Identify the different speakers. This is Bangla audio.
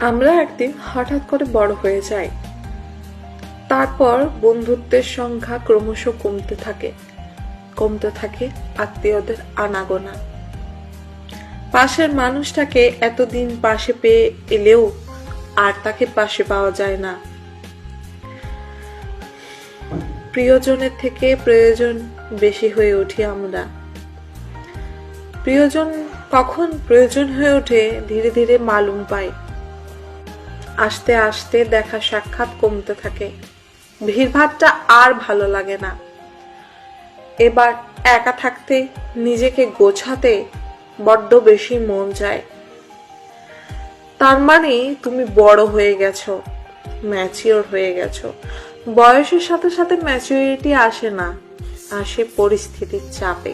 Speaker 1: আমরা একদিন হঠাৎ করে বড় হয়ে যাই। তারপর বন্ধুত্বের সংখ্যা ক্রমশ কমতে থাকে আত্মীয়দের আনাগোনা। পাশের মানুষটাকে এতদিন পাশে পেয়ে এলেও আর তাকে পাশে পাওয়া যায় না। প্রিয়জনের থেকে প্রয়োজন বেশি হয়ে উঠি আমরা। প্রিয়জন কখন প্রয়োজন হয়ে ওঠে ধীরে ধীরে মালুম পাই। আস্তে আস্তে দেখা সাক্ষাৎ কমতে থাকে, ভিড়ভাট্টা আর ভালো লাগে না। এবার একা থাকতে, নিজেকে গোছাতে বড্ড বেশি মন চায়। তার মানে তুমি বড় হয়ে গেছো, ম্যাচিওর হয়ে গেছো। বয়সের সাথে সাথে ম্যাচুরিটি আসে না, আসে পরিস্থিতির চাপে।